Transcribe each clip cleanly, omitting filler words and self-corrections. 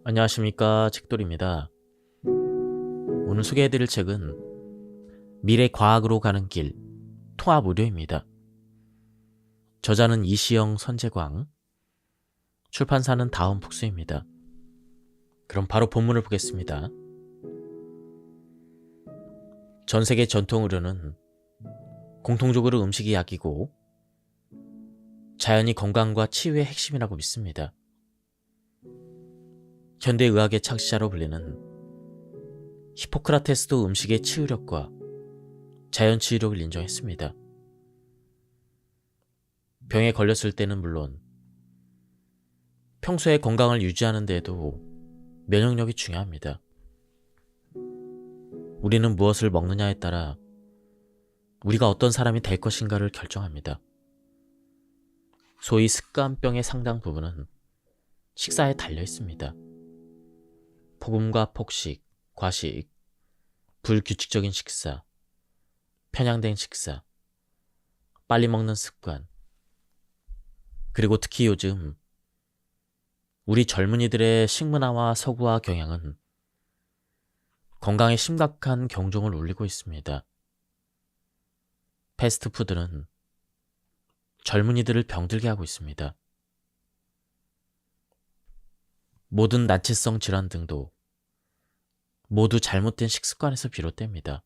안녕하십니까, 책돌입니다. 오늘 소개해드릴 책은 미래 과학으로 가는 길, 통합의료입니다. 저자는 이시영 선재광, 출판사는 다음북스입니다. 그럼 바로 본문을 보겠습니다. 전 세계 전통의료는 공통적으로 음식이 약이고 자연이 건강과 치유의 핵심이라고 믿습니다. 현대의학의 창시자로 불리는 히포크라테스도 음식의 치유력과 자연 치유력을 인정했습니다. 병에 걸렸을 때는 물론 평소에 건강을 유지하는 데에도 면역력이 중요합니다. 우리는 무엇을 먹느냐에 따라 우리가 어떤 사람이 될 것인가를 결정합니다. 소위 습관병의 상당 부분은 식사에 달려 있습니다. 폭음과 폭식, 과식, 불규칙적인 식사, 편향된 식사, 빨리 먹는 습관, 그리고 특히 요즘 우리 젊은이들의 식문화와 서구화 경향은 건강에 심각한 경종을 울리고 있습니다. 패스트푸드는 젊은이들을 병들게 하고 있습니다. 모든 난치성 질환 등도 모두 잘못된 식습관에서 비롯됩니다.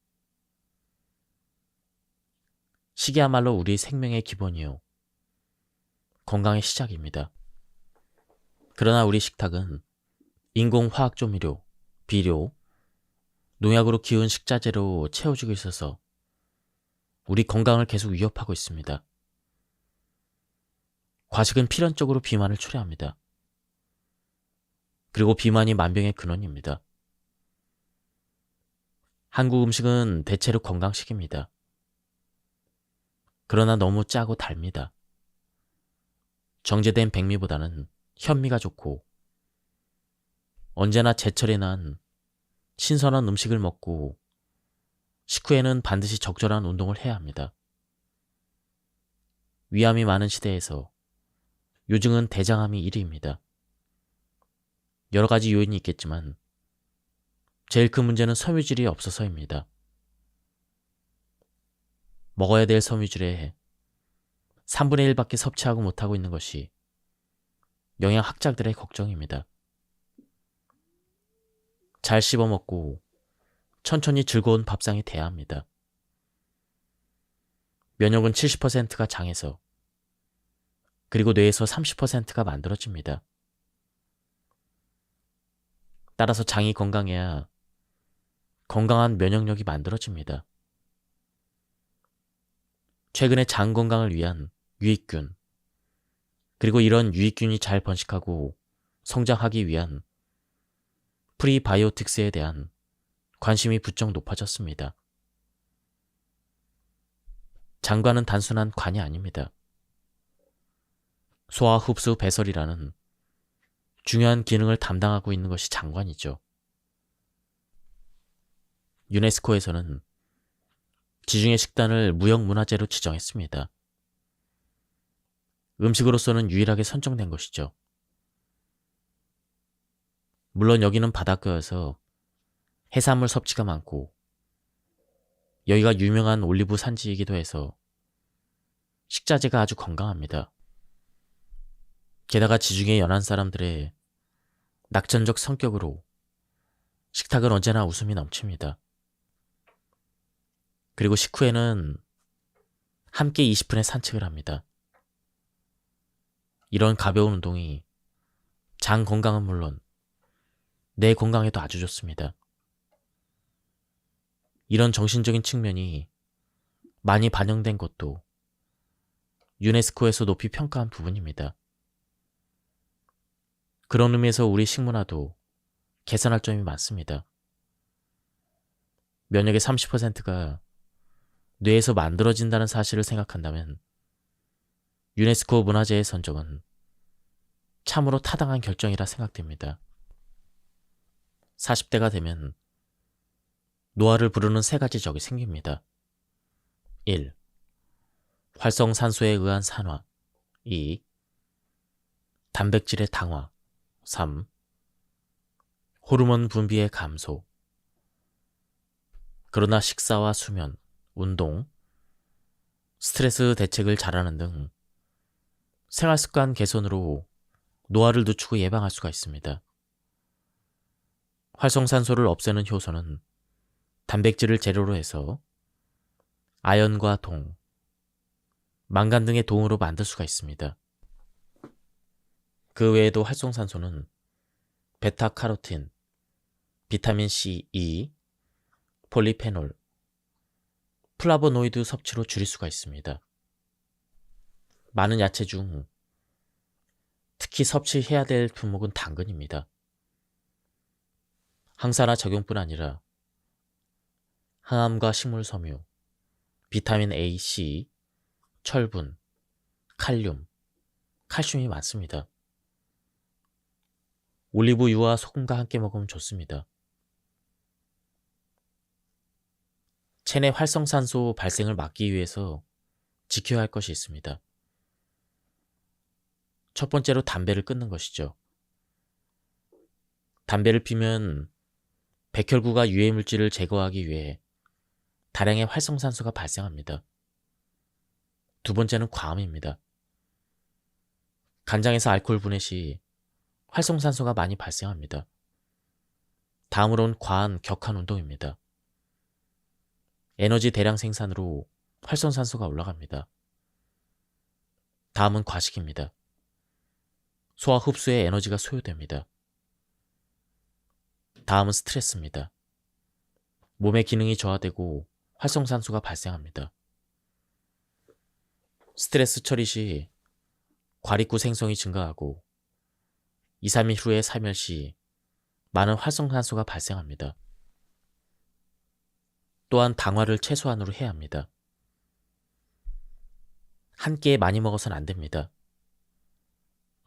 식이야말로 우리 생명의 기본이요, 건강의 시작입니다. 그러나 우리 식탁은 인공화학조미료, 비료, 농약으로 키운 식자재로 채워지고 있어서 우리 건강을 계속 위협하고 있습니다. 과식은 필연적으로 비만을 초래합니다. 그리고 비만이 만병의 근원입니다. 한국 음식은 대체로 건강식입니다. 그러나 너무 짜고 달니다. 정제된 백미보다는 현미가 좋고 언제나 제철에 난 신선한 음식을 먹고 식후에는 반드시 적절한 운동을 해야 합니다. 위암이 많은 시대에서 요즘은 대장암이 1위입니다. 여러 가지 요인이 있겠지만 제일 큰 문제는 섬유질이 없어서입니다. 먹어야 될 섬유질의 3분의 1밖에 섭취하고 못하고 있는 것이 영양학자들의 걱정입니다. 잘 씹어먹고 천천히 즐거운 밥상이 돼야 합니다. 면역은 70%가 장에서, 그리고 뇌에서 30%가 만들어집니다. 따라서 장이 건강해야 건강한 면역력이 만들어집니다. 최근에 장 건강을 위한 유익균, 그리고 이런 유익균이 잘 번식하고 성장하기 위한 프리바이오틱스에 대한 관심이 부쩍 높아졌습니다. 장관은 단순한 관이 아닙니다. 소화, 흡수, 배설이라는 중요한 기능을 담당하고 있는 것이 장관이죠. 유네스코에서는 지중해 식단을 무형문화재로 지정했습니다. 음식으로서는 유일하게 선정된 것이죠. 물론 여기는 바닷가여서 해산물 섭취가 많고 여기가 유명한 올리브 산지이기도 해서 식자재가 아주 건강합니다. 게다가 지중해 연안 사람들의 낙천적 성격으로 식탁은 언제나 웃음이 넘칩니다. 그리고 식후에는 함께 20분의 산책을 합니다. 이런 가벼운 운동이 장 건강은 물론 뇌 건강에도 아주 좋습니다. 이런 정신적인 측면이 많이 반영된 것도 유네스코에서 높이 평가한 부분입니다. 그런 의미에서 우리 식문화도 개선할 점이 많습니다. 면역의 30%가 뇌에서 만들어진다는 사실을 생각한다면 유네스코 문화재의 선정은 참으로 타당한 결정이라 생각됩니다. 40대가 되면 노화를 부르는 세 가지 적이 생깁니다. 1. 활성산소에 의한 산화. 2. 단백질의 당화. 3. 호르몬 분비의 감소. 그러나 식사와 수면, 운동, 스트레스 대책을 잘하는 등 생활습관 개선으로 노화를 늦추고 예방할 수가 있습니다. 활성산소를 없애는 효소는 단백질을 재료로 해서 아연과 동, 망간 등의 동으로 만들 수가 있습니다. 그 외에도 활성산소는 베타카로틴, 비타민 C, E, 폴리페놀, 플라보노이드 섭취로 줄일 수가 있습니다. 많은 야채 중 특히 섭취해야 될 품목은 당근입니다. 항산화 작용뿐 아니라 항암과 식물섬유, 비타민 A, C, 철분, 칼륨, 칼슘이 많습니다. 올리브유와 소금과 함께 먹으면 좋습니다. 체내 활성산소 발생을 막기 위해서 지켜야 할 것이 있습니다. 첫 번째로 담배를 끊는 것이죠. 담배를 피면 백혈구가 유해물질을 제거하기 위해 다량의 활성산소가 발생합니다. 두 번째는 과음입니다. 간장에서 알코올 분해 시 활성산소가 많이 발생합니다. 다음으로는 과한 격한 운동입니다. 에너지 대량 생산으로 활성산소가 올라갑니다. 다음은 과식입니다. 소화 흡수에 에너지가 소요됩니다. 다음은 스트레스입니다. 몸의 기능이 저하되고 활성산소가 발생합니다. 스트레스 처리 시 과립구 생성이 증가하고 2, 3일 후에 사멸 시 많은 활성산소가 발생합니다. 또한 당화를 최소한으로 해야 합니다. 한 끼에 많이 먹어서는 안 됩니다.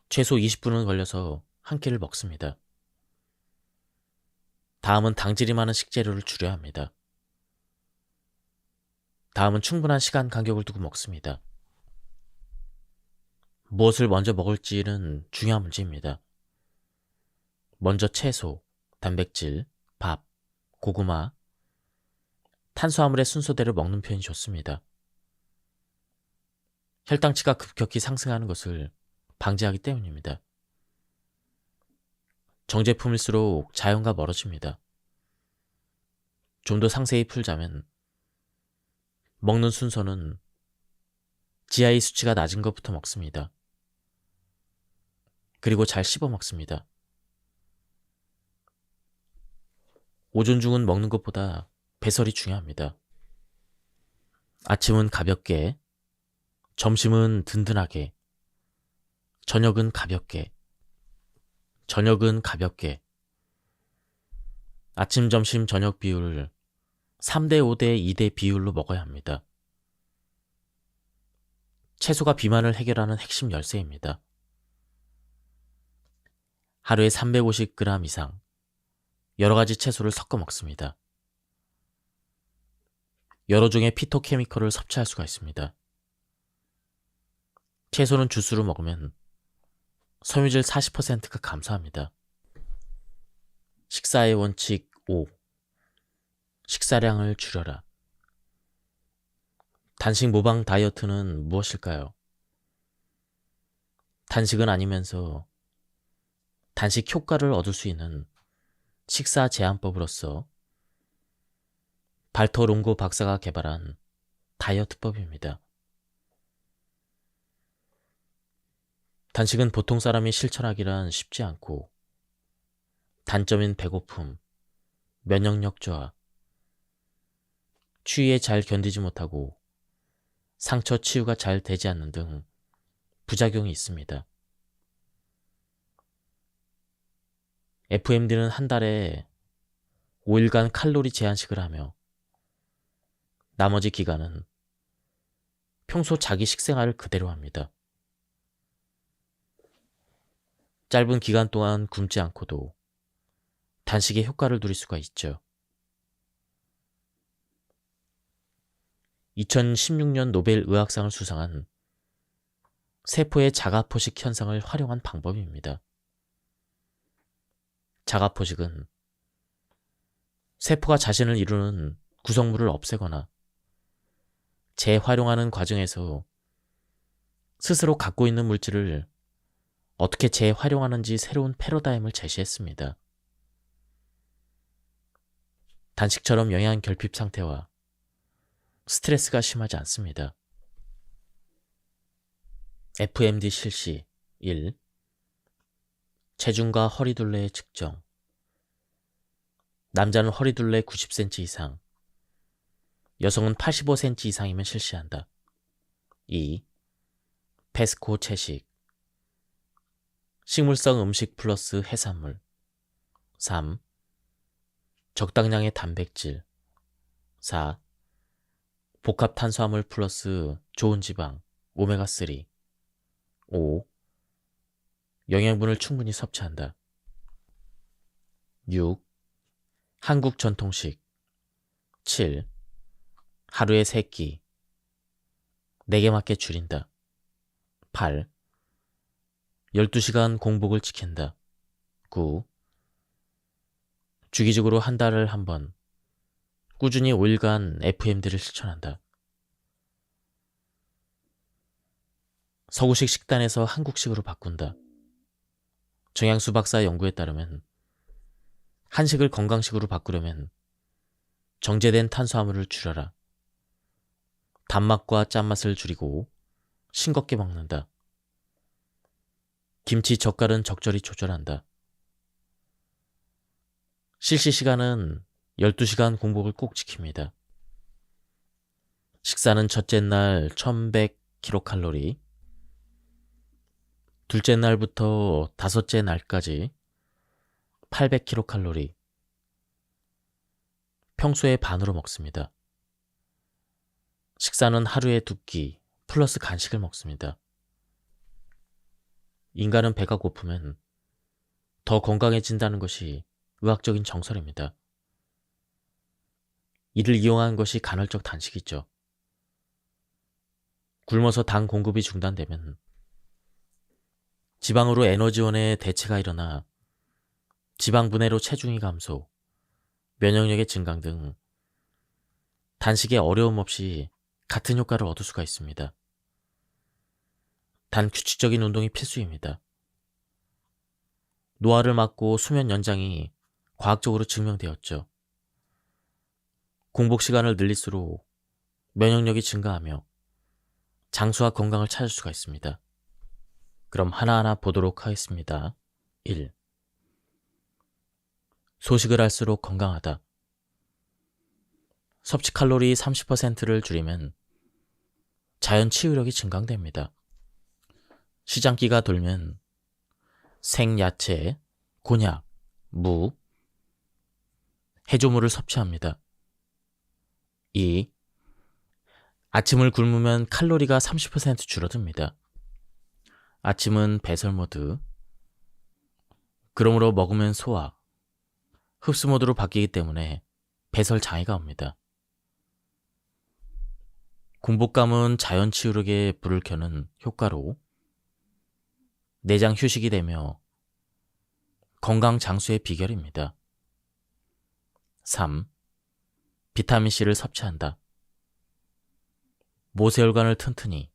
최소 20분은 걸려서 한 끼를 먹습니다. 다음은 당질이 많은 식재료를 줄여야 합니다. 다음은 충분한 시간 간격을 두고 먹습니다. 무엇을 먼저 먹을지는 중요한 문제입니다. 먼저 채소, 단백질, 밥, 고구마, 탄수화물의 순서대로 먹는 편이 좋습니다. 혈당치가 급격히 상승하는 것을 방지하기 때문입니다. 정제품일수록 자연과 멀어집니다. 좀 더 상세히 풀자면 먹는 순서는 GI 수치가 낮은 것부터 먹습니다. 그리고 잘 씹어 먹습니다. 오전 중은 먹는 것보다 배설이 중요합니다. 아침은 가볍게, 점심은 든든하게, 저녁은 가볍게, 아침, 점심, 저녁 비율을 3대 5대 2대 비율로 먹어야 합니다. 채소가 비만을 해결하는 핵심 열쇠입니다. 하루에 350g 이상 여러 가지 채소를 섞어 먹습니다. 여러 종의 피토케미컬을 섭취할 수가 있습니다. 채소는 주스로 먹으면 섬유질 40%가 감소합니다. 식사의 원칙 5. 식사량을 줄여라. 단식 모방 다이어트는 무엇일까요? 단식은 아니면서 단식 효과를 얻을 수 있는 식사 제한법으로서 발터롱고 박사가 개발한 다이어트법입니다. 단식은 보통 사람이 실천하기란 쉽지 않고 단점인 배고픔, 면역력 저하, 추위에 잘 견디지 못하고 상처 치유가 잘 되지 않는 등 부작용이 있습니다. FMD는 한 달에 5일간 칼로리 제한식을 하며 나머지 기간은 평소 자기 식생활을 그대로 합니다. 짧은 기간 동안 굶지 않고도 단식의 효과를 누릴 수가 있죠. 2016년 노벨 의학상을 수상한 세포의 자가포식 현상을 활용한 방법입니다. 자가포식은 세포가 자신을 이루는 구성물을 없애거나 재활용하는 과정에서 스스로 갖고 있는 물질을 어떻게 재활용하는지 새로운 패러다임을 제시했습니다. 단식처럼 영양 결핍 상태와 스트레스가 심하지 않습니다. FMD 실시 1. 체중과 허리둘레의 측정. 남자는 허리둘레 90cm 이상, 여성은 85cm 이상이면 실시한다. 2. 페스코 채식. 식물성 음식 플러스 해산물. 3. 적당량의 단백질. 4. 복합 탄수화물 플러스 좋은 지방, 오메가3. 5. 영양분을 충분히 섭취한다. 6. 한국 전통식. 7. 하루에 3끼. 4개 맞게 줄인다. 8. 12시간 공복을 지킨다. 9. 주기적으로 한 달을 한 번, 꾸준히 5일간 FMD를 실천한다. 서구식 식단에서 한국식으로 바꾼다. 정양수 박사의 연구에 따르면 한식을 건강식으로 바꾸려면 정제된 탄수화물을 줄여라. 단맛과 짠맛을 줄이고 싱겁게 먹는다. 김치, 젓갈은 적절히 조절한다. 실시 시간은 12시간 공복을 꼭 지킵니다. 식사는 첫째 날 1100kcal, 둘째 날부터 다섯째 날까지 800kcal, 평소의 반으로 먹습니다. 식사는 하루에 2끼 플러스 간식을 먹습니다. 인간은 배가 고프면 더 건강해진다는 것이 의학적인 정설입니다. 이를 이용한 것이 간헐적 단식이죠. 굶어서 당 공급이 중단되면 지방으로 에너지원의 대체가 일어나 지방 분해로 체중이 감소, 면역력의 증강 등 단식에 어려움 없이 같은 효과를 얻을 수가 있습니다. 단 규칙적인 운동이 필수입니다. 노화를 막고 수면 연장이 과학적으로 증명되었죠. 공복 시간을 늘릴수록 면역력이 증가하며 장수와 건강을 찾을 수가 있습니다. 그럼 하나하나 보도록 하겠습니다. 1. 소식을 할수록 건강하다. 섭취 칼로리 30%를 줄이면 자연 치유력이 증강됩니다. 시장기가 돌면 생야채, 곤약, 무, 해조물을 섭취합니다. 2. 아침을 굶으면 칼로리가 30% 줄어듭니다. 아침은 배설 모드, 그러므로 먹으면 소화, 흡수 모드로 바뀌기 때문에 배설 장애가 옵니다. 공복감은 자연 치유력에 불을 켜는 효과로 내장 휴식이 되며 건강 장수의 비결입니다. 3. 비타민C를 섭취한다. 모세혈관을 튼튼히,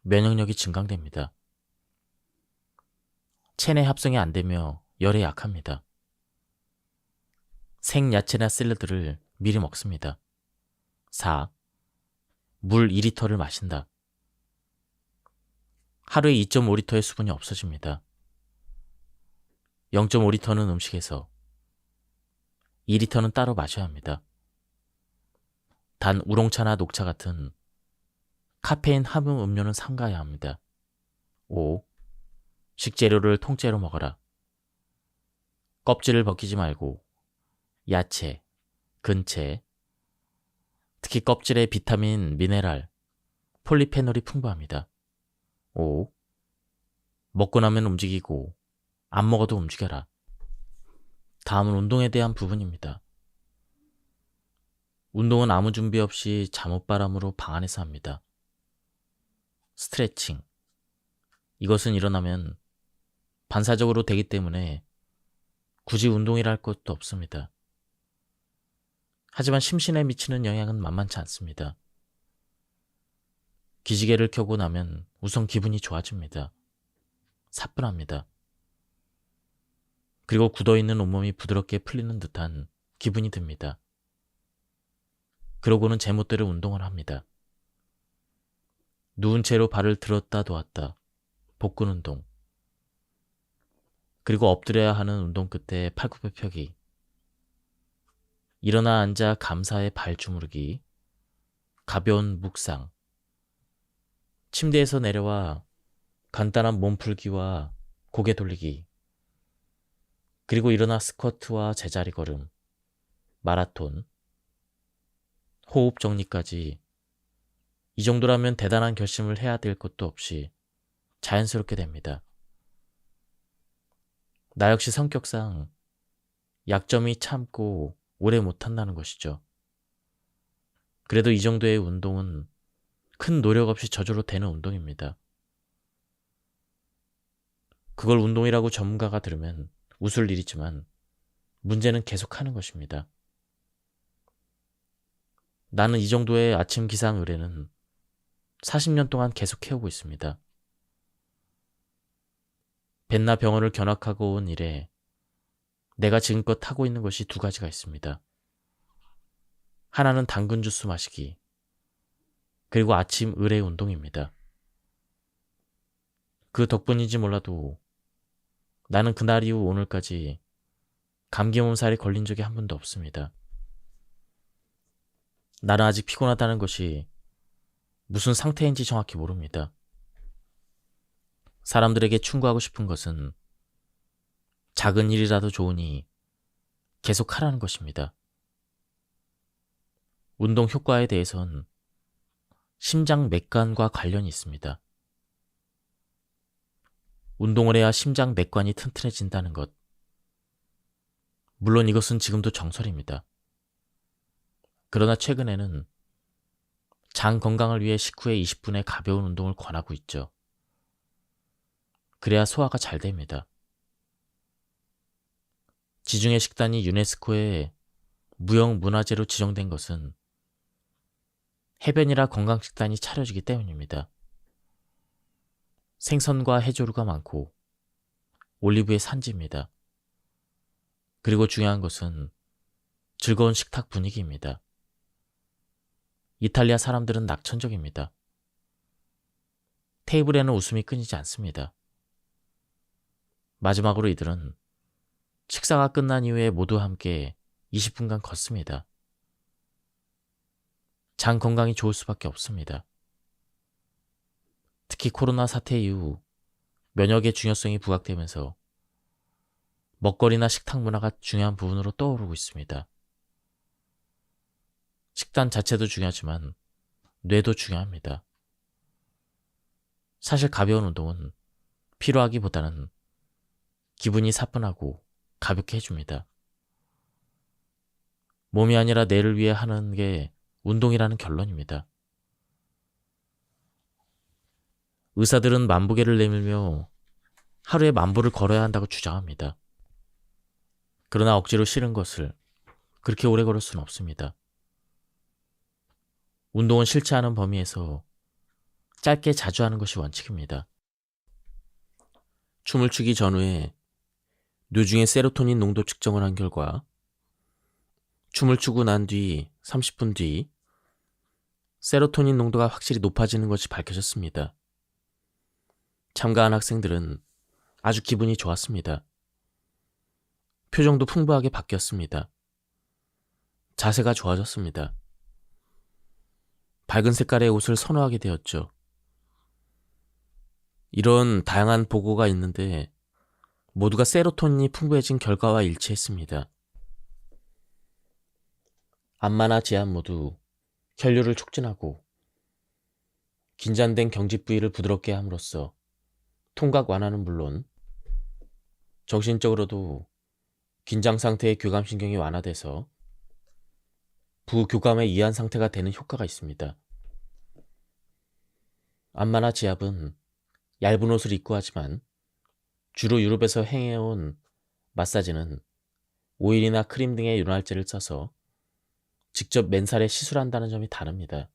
면역력이 증강됩니다. 체내 합성이 안 되며 열에 약합니다. 생야채나 샐러드를 미리 먹습니다. 4. 물 2리터를 마신다. 하루에 2.5리터의 수분이 없어집니다. 0.5리터는 음식에서, 2리터는 따로 마셔야 합니다. 단 우롱차나 녹차 같은 카페인 함유 음료는 삼가야 합니다. 5. 식재료를 통째로 먹어라. 껍질을 벗기지 말고 야채, 근채, 특히 껍질에 비타민, 미네랄, 폴리페놀이 풍부합니다. 5. 먹고 나면 움직이고 안 먹어도 움직여라. 다음은 운동에 대한 부분입니다. 운동은 아무 준비 없이 잠옷바람으로 방 안에서 합니다. 스트레칭. 이것은 일어나면 반사적으로 되기 때문에 굳이 운동이라 할 것도 없습니다. 하지만 심신에 미치는 영향은 만만치 않습니다. 기지개를 켜고 나면 우선 기분이 좋아집니다. 사뿐합니다. 그리고 굳어있는 온몸이 부드럽게 풀리는 듯한 기분이 듭니다. 그러고는 제멋대로 운동을 합니다. 누운 채로 발을 들었다 놓았다, 복근 운동. 그리고 엎드려야 하는 운동 끝에 팔굽혀 펴기. 일어나 앉아 감사의 발 주무르기. 가벼운 묵상. 침대에서 내려와 간단한 몸풀기와 고개 돌리기. 그리고 일어나 스쿼트와 제자리 걸음, 마라톤, 호흡 정리까지. 이 정도라면 대단한 결심을 해야 될 것도 없이 자연스럽게 됩니다. 나 역시 성격상 약점이 참고 오래 못한다는 것이죠. 그래도 이 정도의 운동은 큰 노력 없이 저절로 되는 운동입니다. 그걸 운동이라고 전문가가 들으면 웃을 일이지만 문제는 계속하는 것입니다. 나는 이 정도의 아침 기상 의뢰는 40년 동안 계속 해오고 있습니다. 벤나 병원을 견학하고 온 이래 내가 지금껏 하고 있는 것이 두 가지가 있습니다. 하나는 당근 주스 마시기, 그리고 아침 의뢰 운동입니다. 그 덕분인지 몰라도 나는 그날 이후 오늘까지 감기 몸살이 걸린 적이 한 번도 없습니다. 나는 아직 피곤하다는 것이 무슨 상태인지 정확히 모릅니다. 사람들에게 충고하고 싶은 것은 작은 일이라도 좋으니 계속 하라는 것입니다. 운동 효과에 대해선 심장 맥관과 관련이 있습니다. 운동을 해야 심장 맥관이 튼튼해진다는 것. 물론 이것은 지금도 정설입니다. 그러나 최근에는 장 건강을 위해 식후에 20분의 가벼운 운동을 권하고 있죠. 그래야 소화가 잘 됩니다. 지중해 식단이 유네스코에 무형문화재로 지정된 것은 해변이라 건강식단이 차려지기 때문입니다. 생선과 해조류가 많고 올리브의 산지입니다. 그리고 중요한 것은 즐거운 식탁 분위기입니다. 이탈리아 사람들은 낙천적입니다. 테이블에는 웃음이 끊이지 않습니다. 마지막으로 이들은 식사가 끝난 이후에 모두 함께 20분간 걷습니다. 장 건강이 좋을 수밖에 없습니다. 특히 코로나 사태 이후 면역의 중요성이 부각되면서 먹거리나 식탁 문화가 중요한 부분으로 떠오르고 있습니다. 식단 자체도 중요하지만 뇌도 중요합니다. 사실 가벼운 운동은 필요하기보다는 기분이 사뿐하고 가볍게 해줍니다. 몸이 아니라 뇌를 위해 하는 게 운동이라는 결론입니다. 의사들은 만보계를 내밀며 하루에 10,000보를 걸어야 한다고 주장합니다. 그러나 억지로 싫은 것을 그렇게 오래 걸을 수는 없습니다. 운동은 싫지 않은 범위에서 짧게 자주 하는 것이 원칙입니다. 춤을 추기 전후에 뇌중의 세로토닌 농도 측정을 한 결과 춤을 추고 난 뒤 30분 뒤 세로토닌 농도가 확실히 높아지는 것이 밝혀졌습니다. 참가한 학생들은 아주 기분이 좋았습니다. 표정도 풍부하게 바뀌었습니다. 자세가 좋아졌습니다. 밝은 색깔의 옷을 선호하게 되었죠. 이런 다양한 보고가 있는데 모두가 세로토닌이 풍부해진 결과와 일치했습니다. 안마나 지압 모두 혈류를 촉진하고 긴장된 경직 부위를 부드럽게 함으로써 통각 완화는 물론 정신적으로도 긴장 상태의 교감신경이 완화돼서 부교감의 이한 상태가 되는 효과가 있습니다. 안마나 지압은 얇은 옷을 입고 하지만 주로 유럽에서 행해온 마사지는 오일이나 크림 등의 윤활제를 써서 직접 맨살에 시술한다는 점이 다릅니다.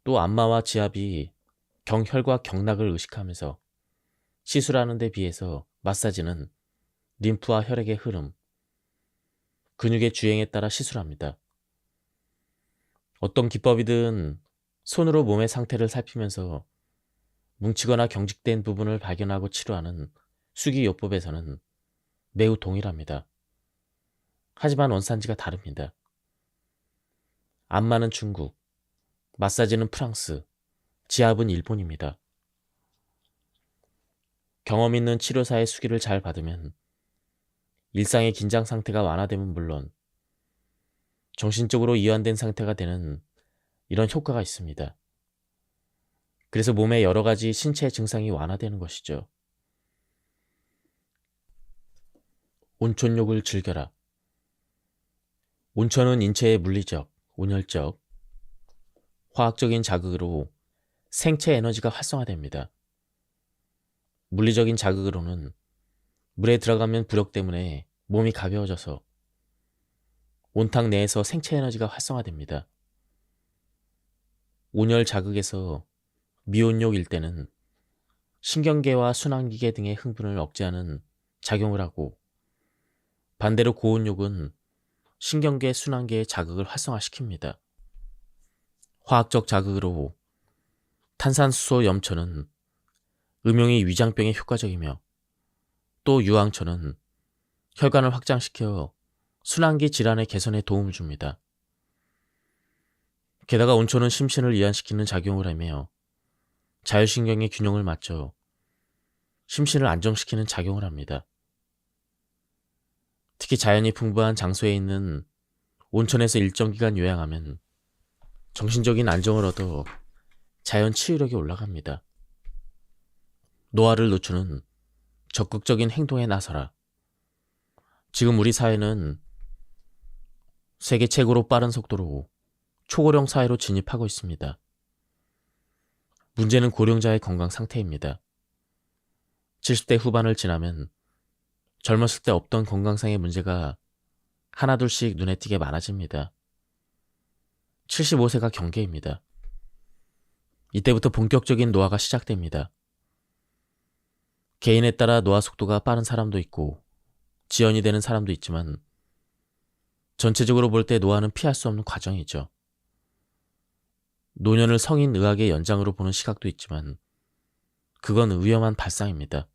또 안마와 지압이 경혈과 경락을 의식하면서 시술하는 데 비해서 마사지는 림프와 혈액의 흐름, 근육의 주행에 따라 시술합니다. 어떤 기법이든 손으로 몸의 상태를 살피면서 뭉치거나 경직된 부분을 발견하고 치료하는 수기요법에서는 매우 동일합니다. 하지만 원산지가 다릅니다. 안마는 중국, 마사지는 프랑스, 지압은 일본입니다. 경험 있는 치료사의 수기를 잘 받으면 일상의 긴장 상태가 완화되면 물론 정신적으로 이완된 상태가 되는 이런 효과가 있습니다. 그래서 몸의 여러 가지 신체 증상이 완화되는 것이죠. 온천욕을 즐겨라. 온천은 인체의 물리적, 온열적, 화학적인 자극으로 생체 에너지가 활성화됩니다. 물리적인 자극으로는 물에 들어가면 부력 때문에 몸이 가벼워져서 온탕 내에서 생체 에너지가 활성화됩니다. 온열 자극에서 미온욕일 때는 신경계와 순환기계 등의 흥분을 억제하는 작용을 하고, 반대로 고온욕은 신경계, 순환계의 자극을 활성화시킵니다. 화학적 자극으로 탄산수소 염초는 음용이 위장병에 효과적이며, 또 유황초는 혈관을 확장시켜 순환기 질환의 개선에 도움을 줍니다. 게다가 온천은 심신을 이완시키는 작용을 하며 자율신경의 균형을 맞춰 심신을 안정시키는 작용을 합니다. 특히 자연이 풍부한 장소에 있는 온천에서 일정 기간 요양하면 정신적인 안정을 얻어 자연 치유력이 올라갑니다. 노화를 늦추는 적극적인 행동에 나서라. 지금 우리 사회는 세계 최고로 빠른 속도로 초고령 사회로 진입하고 있습니다. 문제는 고령자의 건강 상태입니다. 70대 후반을 지나면 젊었을 때 없던 건강상의 문제가 하나둘씩 눈에 띄게 많아집니다. 75세가 경계입니다. 이때부터 본격적인 노화가 시작됩니다. 개인에 따라 노화 속도가 빠른 사람도 있고 지연이 되는 사람도 있지만 전체적으로 볼 때 노화는 피할 수 없는 과정이죠. 노년을 성인 의학의 연장으로 보는 시각도 있지만 그건 위험한 발상입니다.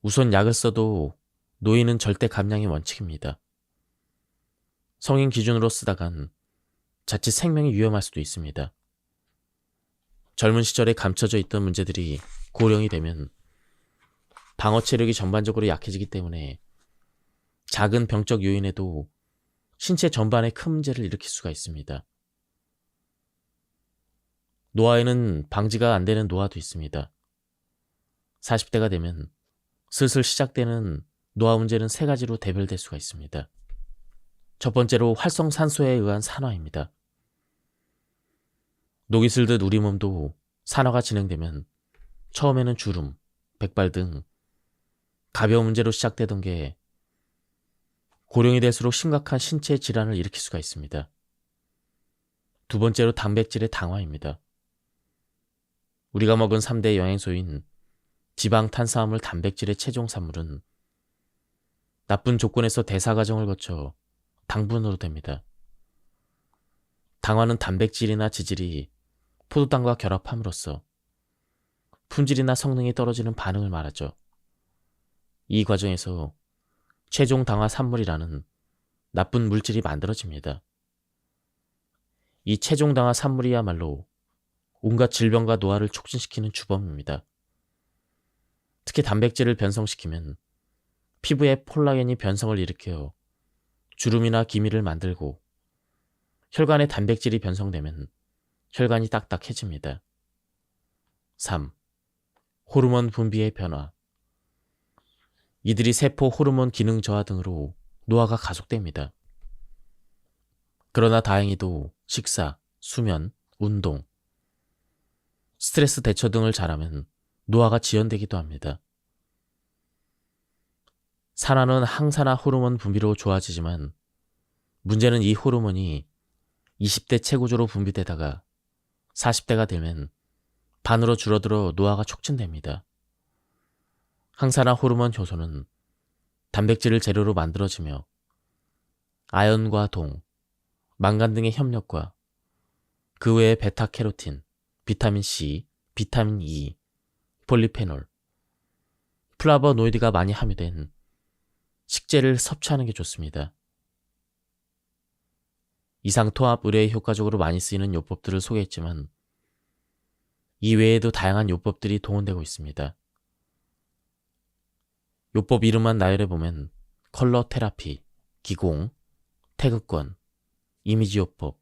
우선 약을 써도 노인은 절대 감량이 원칙입니다. 성인 기준으로 쓰다간 자칫 생명이 위험할 수도 있습니다. 젊은 시절에 감춰져 있던 문제들이 고령이 되면 방어 체력이 전반적으로 약해지기 때문에 작은 병적 요인에도 신체 전반에 큰 문제를 일으킬 수가 있습니다. 노화에는 방지가 안 되는 노화도 있습니다. 40대가 되면 슬슬 시작되는 노화 문제는 세 가지로 대별될 수가 있습니다. 첫 번째로 활성산소에 의한 산화입니다. 녹이 슬듯 우리 몸도 산화가 진행되면 처음에는 주름, 백발 등 가벼운 문제로 시작되던 게 고령이 될수록 심각한 신체 질환을 일으킬 수가 있습니다. 두 번째로 단백질의 당화입니다. 우리가 먹은 3대 영양소인 지방, 탄수화물, 단백질의 최종 산물은 나쁜 조건에서 대사 과정을 거쳐 당분으로 됩니다. 당화는 단백질이나 지질이 포도당과 결합함으로써 품질이나 성능이 떨어지는 반응을 말하죠. 이 과정에서 최종 당화 산물이라는 나쁜 물질이 만들어집니다. 이 최종 당화 산물이야말로 온갖 질병과 노화를 촉진시키는 주범입니다. 특히 단백질을 변성시키면 피부에 콜라겐이 변성을 일으켜 주름이나 기미를 만들고, 혈관에 단백질이 변성되면 혈관이 딱딱해집니다. 3. 호르몬 분비의 변화. 이들이 세포 호르몬 기능 저하 등으로 노화가 가속됩니다. 그러나 다행히도 식사, 수면, 운동, 스트레스 대처 등을 잘하면 노화가 지연되기도 합니다. 산화는 항산화 호르몬 분비로 좋아지지만 문제는 이 호르몬이 20대 최고조로 분비되다가 40대가 되면 반으로 줄어들어 노화가 촉진됩니다. 항산화 호르몬 효소는 단백질을 재료로 만들어지며 아연과 동, 망간 등의 협력과 그 외에 베타캐로틴, 비타민 C, 비타민 E, 폴리페놀, 플라보노이드가 많이 함유된 식재를 섭취하는 게 좋습니다. 이상 통합 의료에 효과적으로 많이 쓰이는 요법들을 소개했지만 이 외에도 다양한 요법들이 동원되고 있습니다. 요법 이름만 나열해보면 컬러 테라피, 기공, 태극권, 이미지 요법,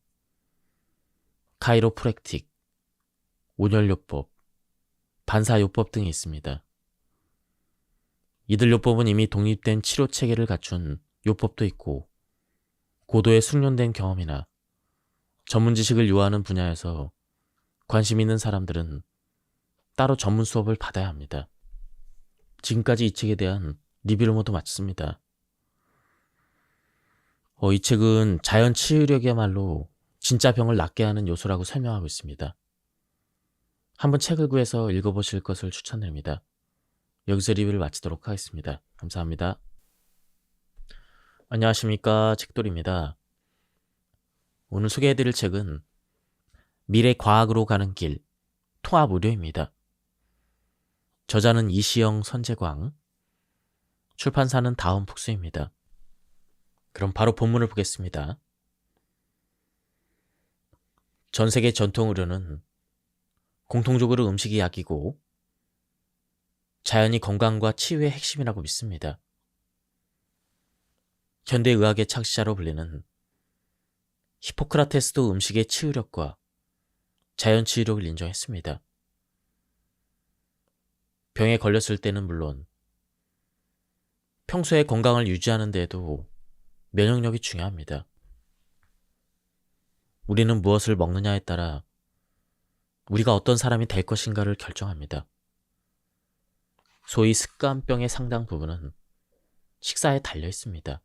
카이로프랙틱, 온열요법, 반사요법 등이 있습니다. 이들 요법은 이미 독립된 치료 체계를 갖춘 요법도 있고 고도의 숙련된 경험이나 전문 지식을 요하는 분야에서 관심 있는 사람들은 따로 전문 수업을 받아야 합니다. 지금까지 이 책에 대한 리뷰를 모두 마쳤습니다. 이 책은 자연 치유력이야말로 진짜 병을 낫게 하는 요소라고 설명하고 있습니다. 한번 책을 구해서 읽어보실 것을 추천드립니다. 여기서 리뷰를 마치도록 하겠습니다. 감사합니다. 안녕하십니까, 책돌이입니다. 오늘 소개해드릴 책은 미래 과학으로 가는 길, 통합의료입니다. 저자는 이시영 선재광, 출판사는 다음북스입니다. 그럼 바로 본문을 보겠습니다. 전 세계 전통 의료는 공통적으로 음식이 약이고 자연이 건강과 치유의 핵심이라고 믿습니다. 현대의학의 창시자로 불리는 히포크라테스도 음식의 치유력과 자연 치유력을 인정했습니다. 병에 걸렸을 때는 물론 평소에 건강을 유지하는 데에도 면역력이 중요합니다. 우리는 무엇을 먹느냐에 따라 우리가 어떤 사람이 될 것인가를 결정합니다. 소위 습관병의 상당 부분은 식사에 달려 있습니다.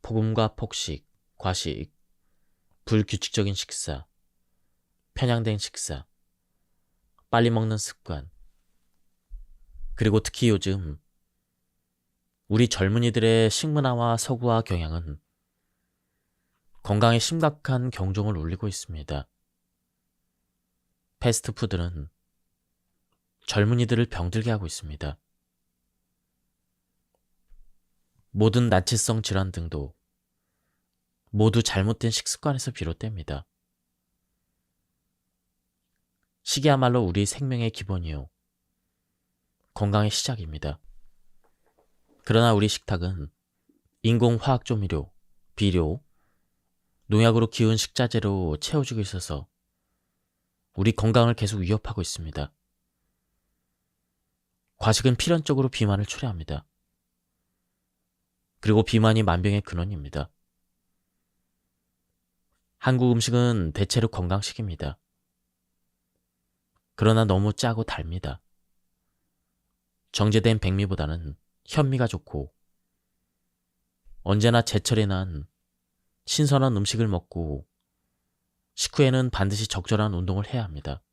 폭음과 폭식, 과식, 불규칙적인 식사, 편향된 식사, 빨리 먹는 습관, 그리고 특히 요즘 우리 젊은이들의 식문화와 서구화 경향은 건강에 심각한 경종을 울리고 있습니다. 패스트푸드는 젊은이들을 병들게 하고 있습니다. 모든 난치성 질환 등도 모두 잘못된 식습관에서 비롯됩니다. 식이야말로 우리 생명의 기본이요, 건강의 시작입니다. 그러나 우리 식탁은 인공화학조미료, 비료, 농약으로 키운 식자재로 채워지고 있어서 우리 건강을 계속 위협하고 있습니다. 과식은 필연적으로 비만을 초래합니다. 그리고 비만이 만병의 근원입니다. 한국 음식은 대체로 건강식입니다. 그러나 너무 짜고 달니다. 정제된 백미보다는 현미가 좋고 언제나 제철에 난 신선한 음식을 먹고 식후에는 반드시 적절한 운동을 해야 합니다.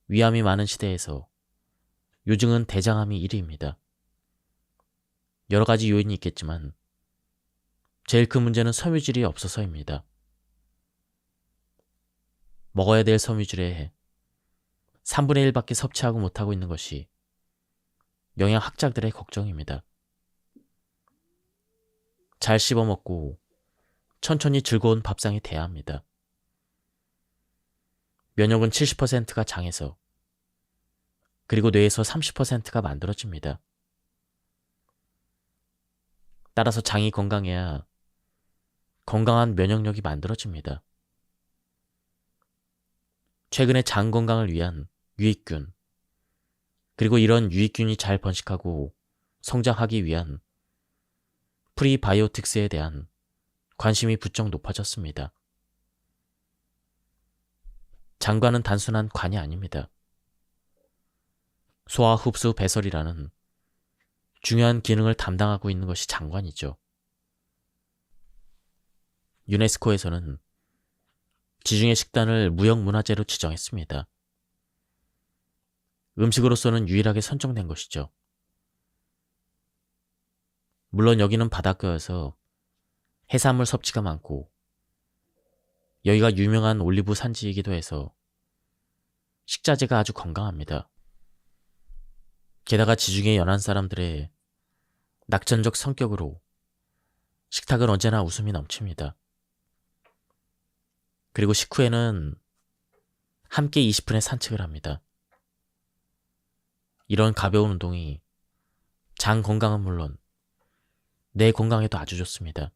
위암이 많은 시대에서 요즘은 대장암이 1위입니다. 여러 가지 요인이 있겠지만 제일 큰 문제는 섬유질이 없어서입니다. 먹어야 될 섬유질의 3분의 1밖에 섭취하고 못하고 있는 것이 영양학자들의 걱정입니다. 잘 씹어먹고 천천히 즐거운 밥상이 돼야 합니다. 면역은 70%가 장에서, 그리고 뇌에서 30%가 만들어집니다. 따라서 장이 건강해야 건강한 면역력이 만들어집니다. 최근에 장 건강을 위한 유익균, 그리고 이런 유익균이 잘 번식하고 성장하기 위한 프리바이오틱스에 대한 관심이 부쩍 높아졌습니다. 장관은 단순한 관이 아닙니다. 소화 흡수 배설이라는 중요한 기능을 담당하고 있는 것이 장관이죠. 유네스코에서는 지중해 식단을 무형문화재로 지정했습니다. 음식으로서는 유일하게 선정된 것이죠. 물론 여기는 바닷가여서 해산물 섭취가 많고 여기가 유명한 올리브 산지이기도 해서 식자재가 아주 건강합니다. 게다가 지중해 연안 사람들의 낙천적 성격으로 식탁은 언제나 웃음이 넘칩니다. 그리고 식후에는 함께 20분의 산책을 합니다. 이런 가벼운 운동이 장 건강은 물론 뇌 건강에도 아주 좋습니다.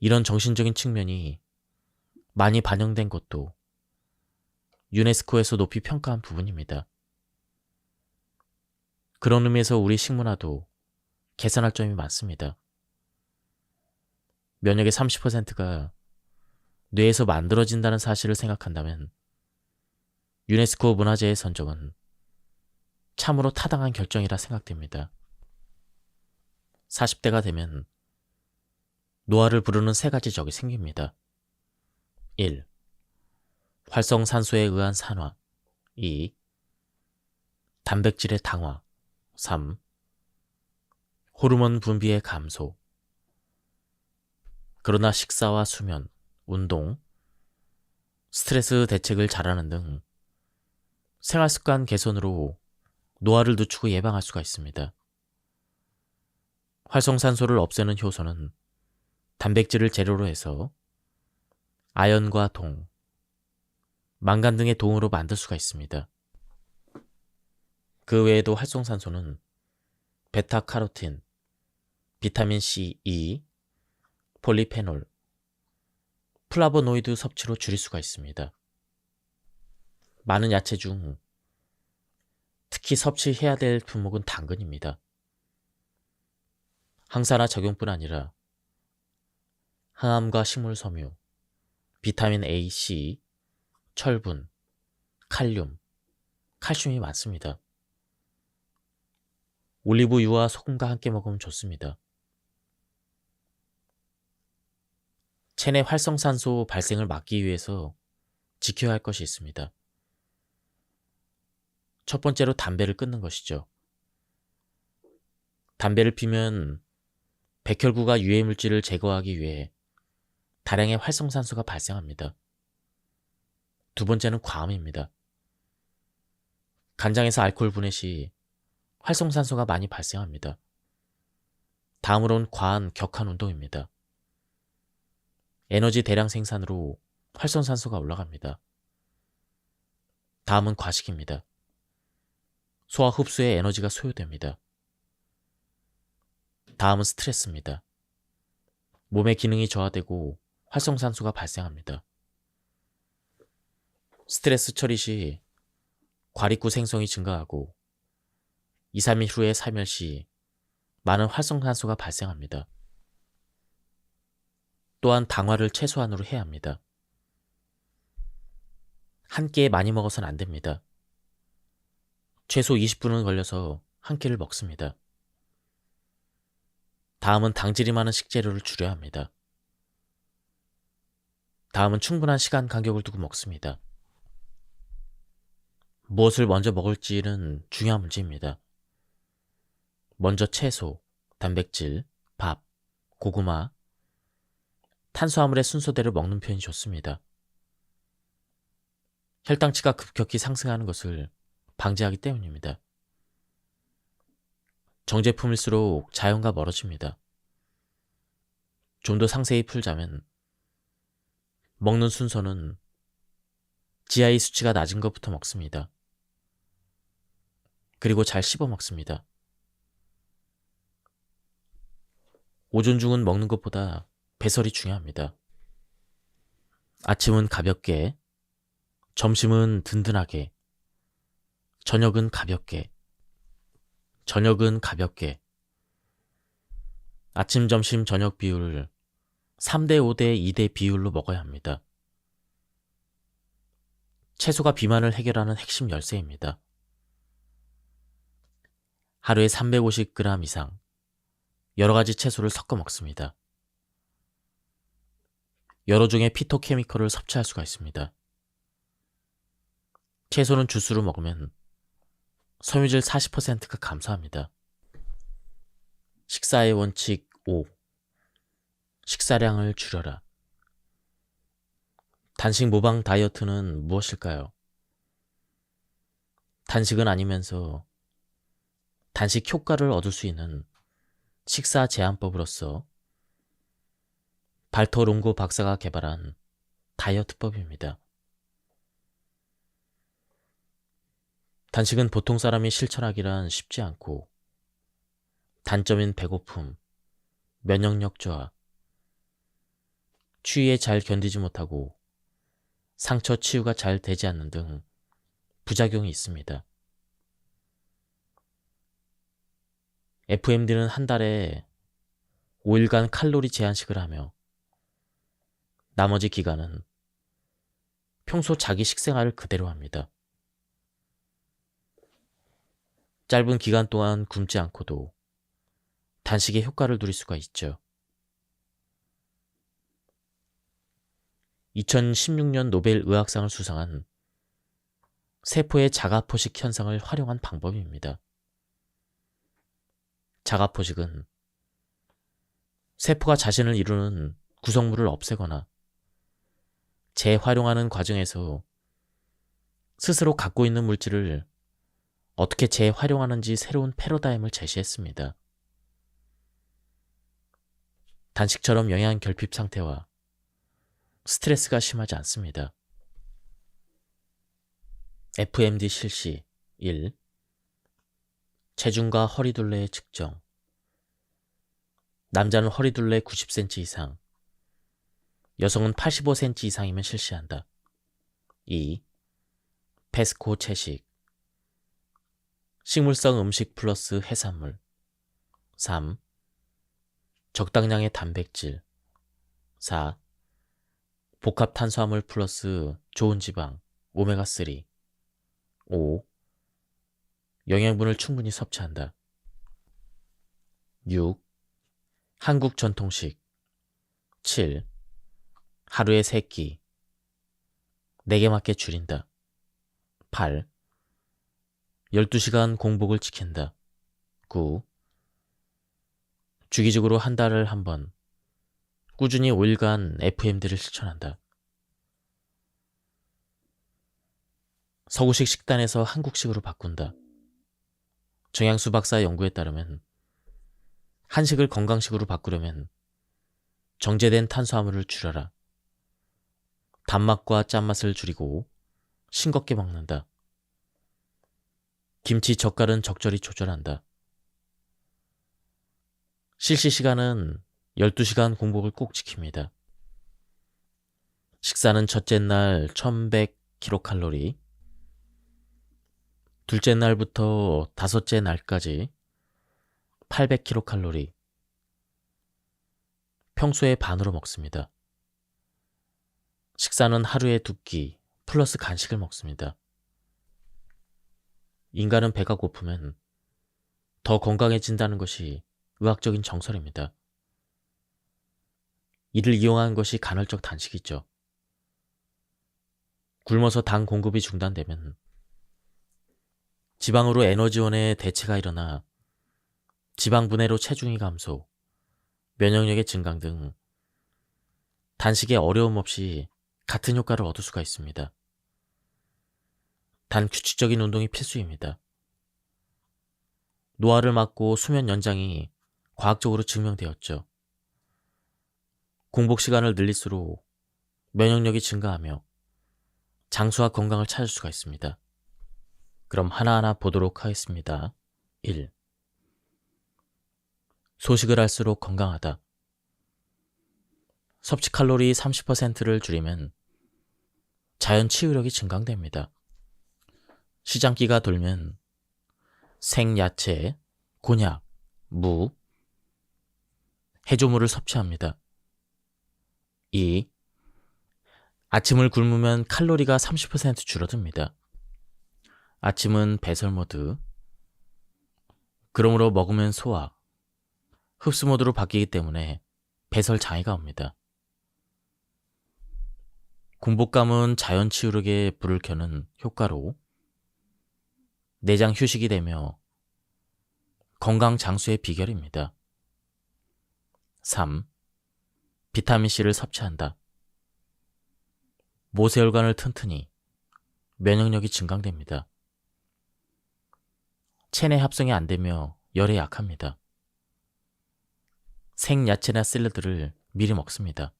이런 정신적인 측면이 많이 반영된 것도 유네스코에서 높이 평가한 부분입니다. 그런 의미에서 우리 식문화도 개선할 점이 많습니다. 면역의 30%가 뇌에서 만들어진다는 사실을 생각한다면 유네스코 문화재의 선정은 참으로 타당한 결정이라 생각됩니다. 40대가 되면 노화를 부르는 세 가지 적이 생깁니다. 1. 활성산소에 의한 산화. 2. 단백질의 당화. 3. 호르몬 분비의 감소. 그러나 식사와 수면, 운동, 스트레스 대책을 잘하는 등 생활습관 개선으로 노화를 늦추고 예방할 수가 있습니다. 활성산소를 없애는 효소는 단백질을 재료로 해서 아연과 동, 망간 등의 동으로 만들 수가 있습니다. 그 외에도 활성산소는 베타카로틴, 비타민 C, E, 폴리페놀, 플라보노이드 섭취로 줄일 수가 있습니다. 많은 야채 중 특히 섭취해야 될 품목은 당근입니다. 항산화 작용뿐 아니라 항암과 식물섬유, 비타민 A, C, 철분, 칼륨, 칼슘이 많습니다. 올리브유와 소금과 함께 먹으면 좋습니다. 체내 활성산소 발생을 막기 위해서 지켜야 할 것이 있습니다. 첫 번째로 담배를 끊는 것이죠. 담배를 피면 백혈구가 유해물질을 제거하기 위해 다량의 활성산소가 발생합니다. 두 번째는 과음입니다. 간장에서 알코올 분해 시 활성산소가 많이 발생합니다. 다음으로는 과한 격한 운동입니다. 에너지 대량 생산으로 활성산소가 올라갑니다. 다음은 과식입니다. 소화 흡수에 에너지가 소요됩니다. 다음은 스트레스입니다. 몸의 기능이 저하되고 활성산소가 발생합니다. 스트레스 처리 시 과립구 생성이 증가하고 2, 3일 후에 살멸 시 많은 활성산소가 발생합니다. 또한 당화를 최소한으로 해야 합니다. 한 끼에 많이 먹어서는 안 됩니다. 최소 20분은 걸려서 한 끼를 먹습니다. 다음은 당질이 많은 식재료를 줄여야 합니다. 다음은 충분한 시간 간격을 두고 먹습니다. 무엇을 먼저 먹을지는 중요한 문제입니다. 먼저 채소, 단백질, 밥, 고구마, 탄수화물의 순서대로 먹는 편이 좋습니다. 혈당치가 급격히 상승하는 것을 방지하기 때문입니다. 정제품일수록 자연과 멀어집니다. 좀 더 상세히 풀자면 먹는 순서는 GI 수치가 낮은 것부터 먹습니다. 그리고 잘 씹어 먹습니다. 오존 중은 먹는 것보다 배설이 중요합니다. 아침은 가볍게, 점심은 든든하게, 저녁은 가볍게, 아침, 점심, 저녁 비율을 3대 5대 2대 비율로 먹어야 합니다. 채소가 비만을 해결하는 핵심 열쇠입니다. 하루에 350g 이상 여러 가지 채소를 섞어 먹습니다. 여러 종의 피토케미컬을 섭취할 수가 있습니다. 채소는 주스로 먹으면 섬유질 40%가 감소합니다. 식사의 원칙 5. 식사량을 줄여라. 단식 모방 다이어트는 무엇일까요? 단식은 아니면서 단식 효과를 얻을 수 있는 식사 제한법으로서 발터 롱고 박사가 개발한 다이어트법입니다. 단식은 보통 사람이 실천하기란 쉽지 않고 단점인 배고픔, 면역력 저하, 추위에 잘 견디지 못하고 상처 치유가 잘 되지 않는 등 부작용이 있습니다. FMD는 한 달에 5일간 칼로리 제한식을 하며 나머지 기간은 평소 자기 식생활을 그대로 합니다. 짧은 기간 동안 굶지 않고도 단식의 효과를 누릴 수가 있죠. 2016년 노벨 의학상을 수상한 세포의 자가포식 현상을 활용한 방법입니다. 자가포식은 세포가 자신을 이루는 구성물을 없애거나 재활용하는 과정에서 스스로 갖고 있는 물질을 어떻게 재활용하는지 새로운 패러다임을 제시했습니다. 단식처럼 영양 결핍 상태와 스트레스가 심하지 않습니다. FMD 실시 1. 체중과 허리둘레의 측정. 남자는 허리둘레 90cm 이상, 여성은 85cm 이상이면 실시한다. 2. 페스코 채식. 식물성 음식 플러스 해산물. 3. 적당량의 단백질. 4. 복합 탄수화물 플러스 좋은 지방, 오메가3. 5. 영양분을 충분히 섭취한다. 6. 한국 전통식. 7. 하루에 3끼. 4개 맞게 줄인다. 8. 12시간 공복을 지킨다. 9. 주기적으로 한 달을 한 번, 꾸준히 5일간 FMD를 실천한다. 서구식 식단에서 한국식으로 바꾼다. 정양수 박사의 연구에 따르면 한식을 건강식으로 바꾸려면 정제된 탄수화물을 줄여라. 단맛과 짠맛을 줄이고 싱겁게 먹는다. 김치, 젓갈은 적절히 조절한다. 실시 시간은 12시간 공복을 꼭 지킵니다. 식사는 첫째 날 1100kcal, 둘째 날부터 다섯째 날까지 800kcal, 평소의 반으로 먹습니다. 식사는 하루에 2끼 플러스 간식을 먹습니다. 인간은 배가 고프면 더 건강해진다는 것이 의학적인 정설입니다. 이를 이용한 것이 간헐적 단식이죠. 굶어서 당 공급이 중단되면 지방으로 에너지원의 대체가 일어나 지방 분해로 체중이 감소, 면역력의 증강 등 단식에 어려움 없이 같은 효과를 얻을 수가 있습니다. 단 규칙적인 운동이 필수입니다. 노화를 막고 수면 연장이 과학적으로 증명되었죠. 공복 시간을 늘릴수록 면역력이 증가하며 장수와 건강을 찾을 수가 있습니다. 그럼 하나하나 보도록 하겠습니다. 1. 소식을 할수록 건강하다. 섭취 칼로리 30%를 줄이면 자연 치유력이 증강됩니다. 시장기가 돌면 생야채, 곤약, 무, 해조물을 섭취합니다. 2. 아침을 굶으면 칼로리가 30% 줄어듭니다. 아침은 배설모드, 그러므로 먹으면 소화, 흡수 모드로 바뀌기 때문에 배설 장애가 옵니다. 공복감은 자연 치유력에 불을 켜는 효과로 내장 휴식이 되며 건강 장수의 비결입니다. 3. 비타민C를 섭취한다. 모세혈관을 튼튼히, 면역력이 증강됩니다. 체내 합성이 안 되며 열에 약합니다. 생야채나 샐러드를 미리 먹습니다.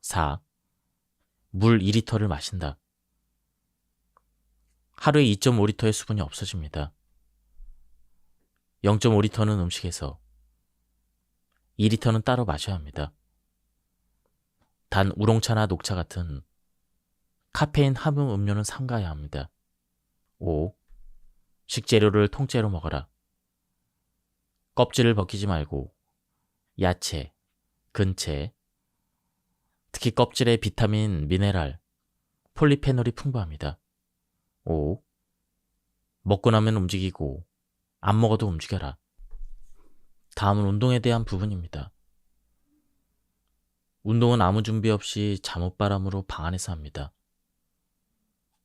4. 물 2리터를 마신다. 하루에 2.5리터의 수분이 없어집니다. 0.5리터는 음식에서, 2리터는 따로 마셔야 합니다. 단 우롱차나 녹차 같은 카페인 함유 음료는 삼가야 합니다. 5. 식재료를 통째로 먹어라. 껍질을 벗기지 말고 야채, 근채, 특히 껍질에 비타민, 미네랄, 폴리페놀이 풍부합니다. 5. 먹고 나면 움직이고 안 먹어도 움직여라. 다음은 운동에 대한 부분입니다. 운동은 아무 준비 없이 잠옷바람으로 방 안에서 합니다.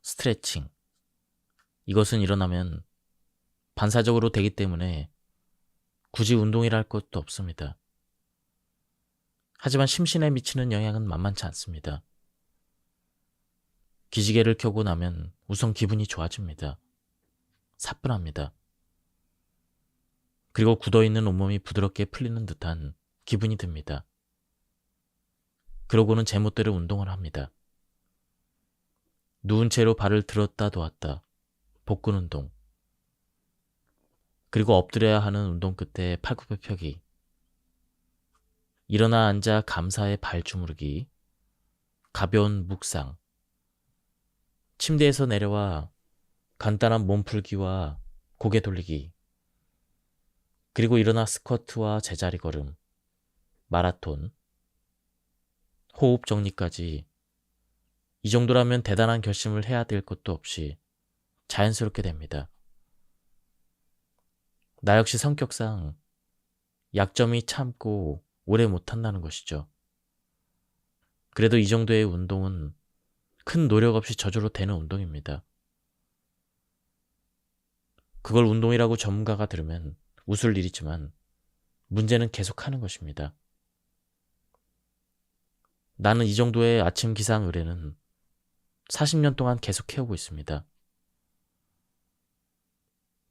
스트레칭. 이것은 일어나면 반사적으로 되기 때문에 굳이 운동이라 할 것도 없습니다. 하지만 심신에 미치는 영향은 만만치 않습니다. 기지개를 켜고 나면 우선 기분이 좋아집니다. 사뿐합니다. 그리고 굳어있는 온몸이 부드럽게 풀리는 듯한 기분이 듭니다. 그러고는 제멋대로 운동을 합니다. 누운 채로 발을 들었다 놓았다, 복근 운동. 그리고 엎드려야 하는 운동 끝에 팔굽혀 펴기. 일어나 앉아 감사의 발 주무르기, 가벼운 묵상. 침대에서 내려와 간단한 몸풀기와 고개 돌리기. 그리고 일어나 스쿼트와 제자리 걸음, 마라톤, 호흡 정리까지. 이 정도라면 대단한 결심을 해야 될 것도 없이 자연스럽게 됩니다. 나 역시 성격상 약점이 참고 오래 못한다는 것이죠. 그래도 이 정도의 운동은 큰 노력 없이 저절로 되는 운동입니다. 그걸 운동이라고 전문가가 들으면 웃을 일이지만 문제는 계속하는 것입니다. 나는 이 정도의 아침 기상 의뢰는 40년 동안 계속 해오고 있습니다.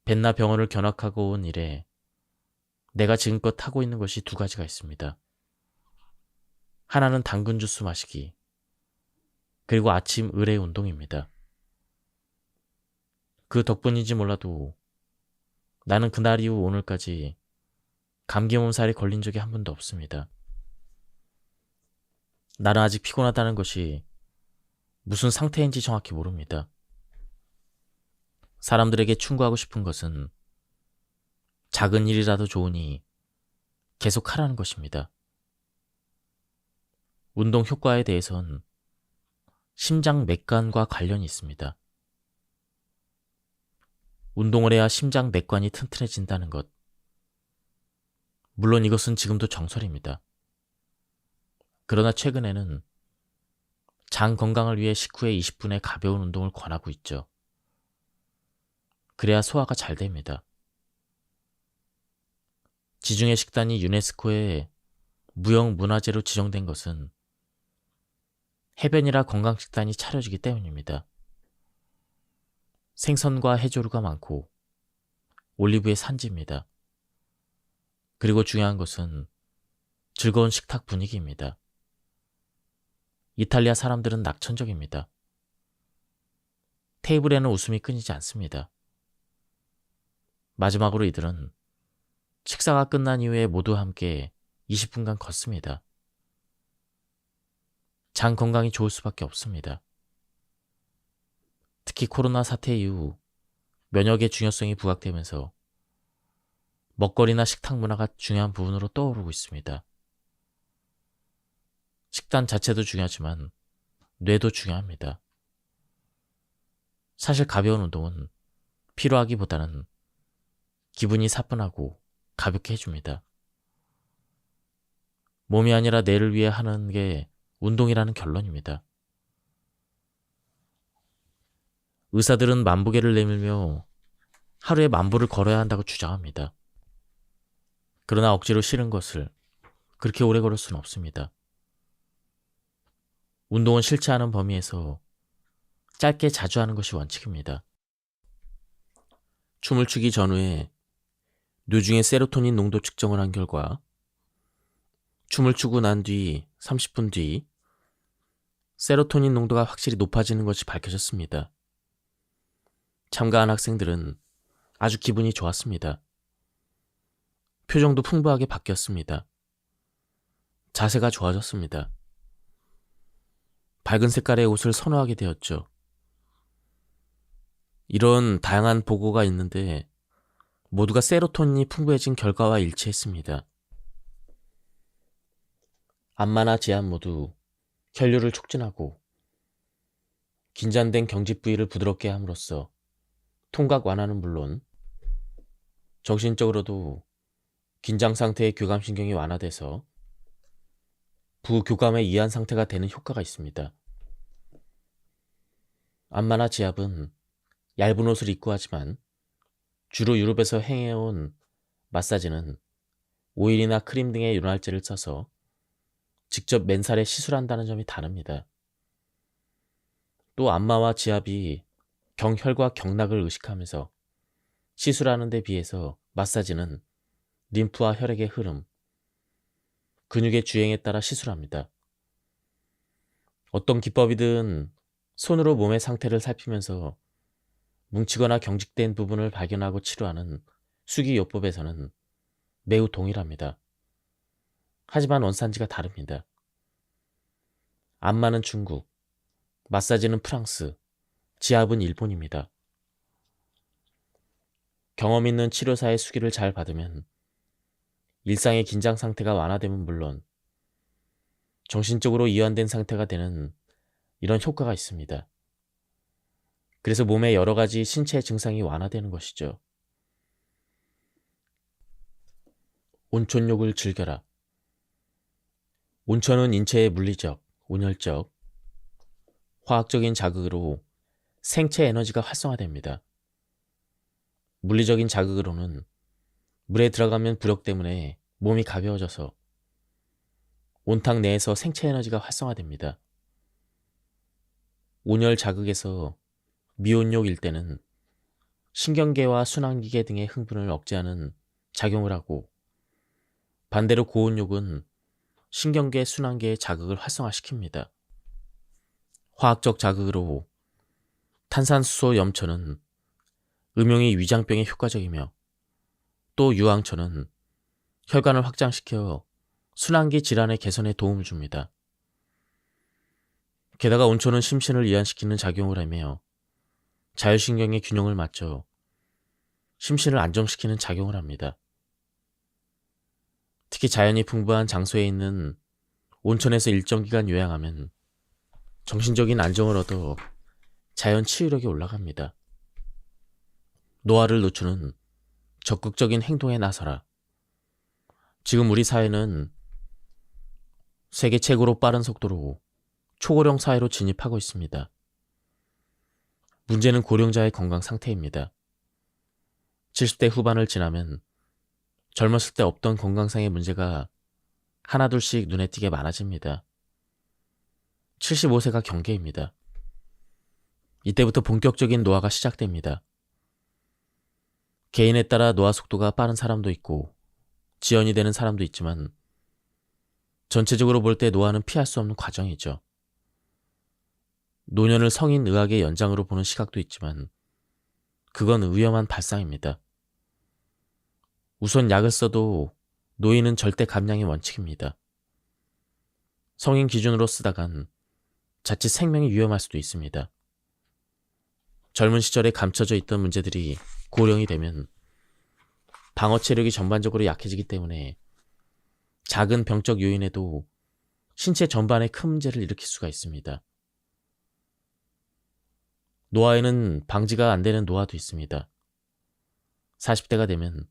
벤나 병원을 견학하고 온 이래 내가 지금껏 하고 있는 것이 두 가지가 있습니다. 하나는 당근 주스 마시기, 그리고 아침 의뢰 운동입니다. 그 덕분인지 몰라도 나는 그날 이후 오늘까지 감기 몸살이 걸린 적이 한 번도 없습니다. 나는 아직 피곤하다는 것이 무슨 상태인지 정확히 모릅니다. 사람들에게 충고하고 싶은 것은 작은 일이라도 좋으니 계속 하라는 것입니다. 운동 효과에 대해선 심장 맥관과 관련이 있습니다. 운동을 해야 심장 맥관이 튼튼해진다는 것. 물론 이것은 지금도 정설입니다. 그러나 최근에는 장 건강을 위해 식후에 20분의 가벼운 운동을 권하고 있죠. 그래야 소화가 잘 됩니다. 지중해 식단이 유네스코에 무형문화재로 지정된 것은 해변이라 건강식단이 차려지기 때문입니다. 생선과 해조류가 많고 올리브의 산지입니다. 그리고 중요한 것은 즐거운 식탁 분위기입니다. 이탈리아 사람들은 낙천적입니다. 테이블에는 웃음이 끊이지 않습니다. 마지막으로 이들은 식사가 끝난 이후에 모두 함께 20분간 걷습니다. 장 건강이 좋을 수밖에 없습니다. 특히 코로나 사태 이후 면역의 중요성이 부각되면서 먹거리나 식탁 문화가 중요한 부분으로 떠오르고 있습니다. 식단 자체도 중요하지만 뇌도 중요합니다. 사실 가벼운 운동은 필요하기보다는 기분이 사뿐하고 가볍게 해줍니다. 몸이 아니라 뇌를 위해 하는 게 운동이라는 결론입니다. 의사들은 만보계를 내밀며 하루에 10,000보를 걸어야 한다고 주장합니다. 그러나 억지로 싫은 것을 그렇게 오래 걸을 수는 없습니다. 운동은 싫지 않은 범위에서 짧게 자주 하는 것이 원칙입니다. 춤을 추기 전후에 뇌중의 세로토닌 농도 측정을 한 결과 춤을 추고 난 뒤 30분 뒤 세로토닌 농도가 확실히 높아지는 것이 밝혀졌습니다. 참가한 학생들은 아주 기분이 좋았습니다. 표정도 풍부하게 바뀌었습니다. 자세가 좋아졌습니다. 밝은 색깔의 옷을 선호하게 되었죠. 이런 다양한 보고가 있는데 모두가 세로토닌이 풍부해진 결과와 일치했습니다. 안마나 지압 모두 혈류를 촉진하고 긴장된 경직 부위를 부드럽게 함으로써 통각 완화는 물론 정신적으로도 긴장 상태의 교감신경이 완화돼서 부교감의 이한 상태가 되는 효과가 있습니다. 안마나 지압은 얇은 옷을 입고 하지만 주로 유럽에서 행해온 마사지는 오일이나 크림 등의 윤활제를 써서 직접 맨살에 시술한다는 점이 다릅니다. 또 안마와 지압이 경혈과 경락을 의식하면서 시술하는 데 비해서 마사지는 림프와 혈액의 흐름, 근육의 주행에 따라 시술합니다. 어떤 기법이든 손으로 몸의 상태를 살피면서 뭉치거나 경직된 부분을 발견하고 치료하는 수기요법에서는 매우 동일합니다. 하지만 원산지가 다릅니다. 안마는 중국, 마사지는 프랑스, 지압은 일본입니다. 경험 있는 치료사의 수기를 잘 받으면 일상의 긴장 상태가 완화되면 물론 정신적으로 이완된 상태가 되는 이런 효과가 있습니다. 그래서 몸의 여러 가지 신체 증상이 완화되는 것이죠. 온천욕을 즐겨라. 온천은 인체의 물리적, 온열적, 화학적인 자극으로 생체 에너지가 활성화됩니다. 물리적인 자극으로는 물에 들어가면 부력 때문에 몸이 가벼워져서 온탕 내에서 생체 에너지가 활성화됩니다. 온열 자극에서 미온욕일 때는 신경계와 순환기계 등의 흥분을 억제하는 작용을 하고 반대로 고온욕은 신경계, 순환계의 자극을 활성화시킵니다. 화학적 자극으로 탄산수소 염초는 음용이 위장병에 효과적이며 또 유황초는 혈관을 확장시켜 순환기 질환의 개선에 도움을 줍니다. 게다가 온초는 심신을 이완시키는 작용을 하며 자율신경의 균형을 맞춰 심신을 안정시키는 작용을 합니다. 특히 자연이 풍부한 장소에 있는 온천에서 일정 기간 요양하면 정신적인 안정을 얻어 자연 치유력이 올라갑니다. 노화를 늦추는 적극적인 행동에 나서라. 지금 우리 사회는 세계 최고로 빠른 속도로 초고령 사회로 진입하고 있습니다. 문제는 고령자의 건강 상태입니다. 70대 후반을 지나면 젊었을 때 없던 건강상의 문제가 하나둘씩 눈에 띄게 많아집니다. 75세가 경계입니다. 이때부터 본격적인 노화가 시작됩니다. 개인에 따라 노화 속도가 빠른 사람도 있고 지연이 되는 사람도 있지만 전체적으로 볼 때 노화는 피할 수 없는 과정이죠. 노년을 성인 의학의 연장으로 보는 시각도 있지만 그건 위험한 발상입니다. 우선 약을 써도 노인은 절대 감량의 원칙입니다. 성인 기준으로 쓰다간 자칫 생명이 위험할 수도 있습니다. 젊은 시절에 감춰져 있던 문제들이 고령이 되면 방어 체력이 전반적으로 약해지기 때문에 작은 병적 요인에도 신체 전반에 큰 문제를 일으킬 수가 있습니다. 노화에는 방지가 안 되는 노화도 있습니다. 40대가 되면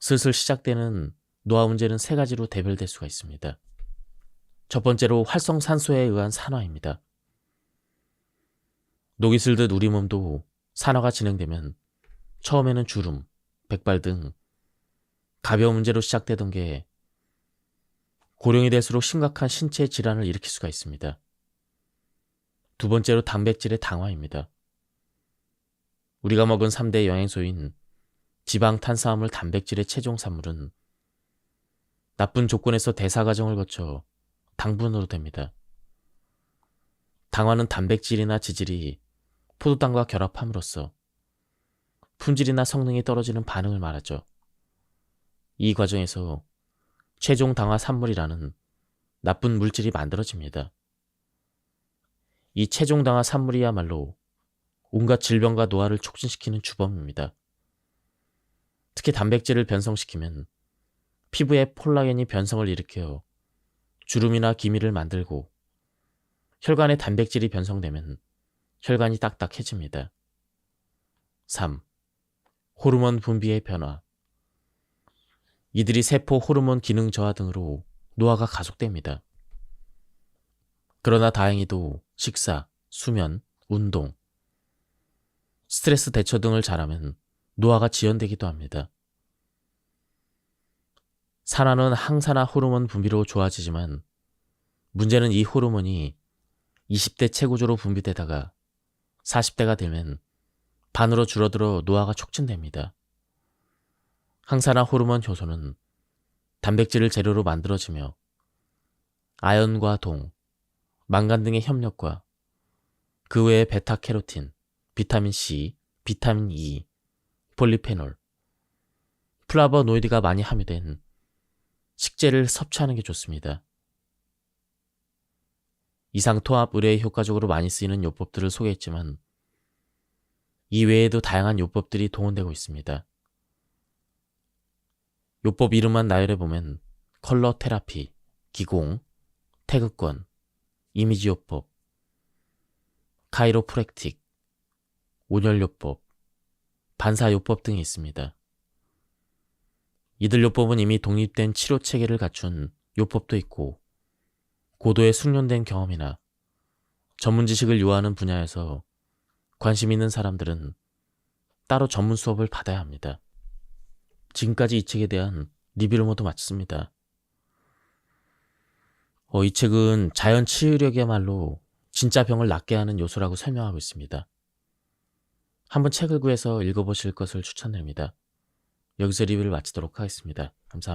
슬슬 시작되는 노화 문제는 세 가지로 대별될 수가 있습니다. 첫 번째로 활성산소에 의한 산화입니다. 녹이 슬듯 우리 몸도 산화가 진행되면 처음에는 주름, 백발 등 가벼운 문제로 시작되던 게 고령이 될수록 심각한 신체 질환을 일으킬 수가 있습니다. 두 번째로 단백질의 당화입니다. 우리가 먹은 3대 영양소인 지방, 탄수화물, 단백질의 최종 산물은 나쁜 조건에서 대사 과정을 거쳐 당분으로 됩니다. 당화는 단백질이나 지질이 포도당과 결합함으로써 품질이나 성능이 떨어지는 반응을 말하죠. 이 과정에서 최종 당화 산물이라는 나쁜 물질이 만들어집니다. 이 최종 당화 산물이야말로 온갖 질병과 노화를 촉진시키는 주범입니다. 특히 단백질을 변성시키면 피부에 콜라겐이 변성을 일으켜 주름이나 기미를 만들고 혈관에 단백질이 변성되면 혈관이 딱딱해집니다. 3. 호르몬 분비의 변화. 이들이 세포 호르몬 기능 저하 등으로 노화가 가속됩니다. 그러나 다행히도 식사, 수면, 운동, 스트레스 대처 등을 잘하면 노화가 지연되기도 합니다. 산화는 항산화 호르몬 분비로 좋아지지만 문제는 이 호르몬이 20대 최고조로 분비되다가 40대가 되면 반으로 줄어들어 노화가 촉진됩니다. 항산화 호르몬 효소는 단백질을 재료로 만들어지며 아연과 동, 망간 등의 협력과 그 외에 베타캐로틴, 비타민 C, 비타민 E, 폴리페놀, 플라보노이드가 많이 함유된 식재를 섭취하는 게 좋습니다. 이상 통합 의료에 효과적으로 많이 쓰이는 요법들을 소개했지만 이 외에도 다양한 요법들이 동원되고 있습니다. 요법 이름만 나열해보면 컬러 테라피, 기공, 태극권, 이미지 요법, 카이로프랙틱, 온열 요법, 반사 요법 등이 있습니다. 이들 요법은 이미 독립된 치료 체계를 갖춘 요법도 있고 고도의 숙련된 경험이나 전문 지식을 요하는 분야에서 관심 있는 사람들은 따로 전문 수업을 받아야 합니다. 지금까지 이 책에 대한 리뷰를 모두 마쳤습니다. 이 책은 자연 치유력이야말로 진짜 병을 낫게 하는 요소라고 설명하고 있습니다. 한번 책을 구해서 읽어보실 것을 추천드립니다. 여기서 리뷰를 마치도록 하겠습니다. 감사합니다.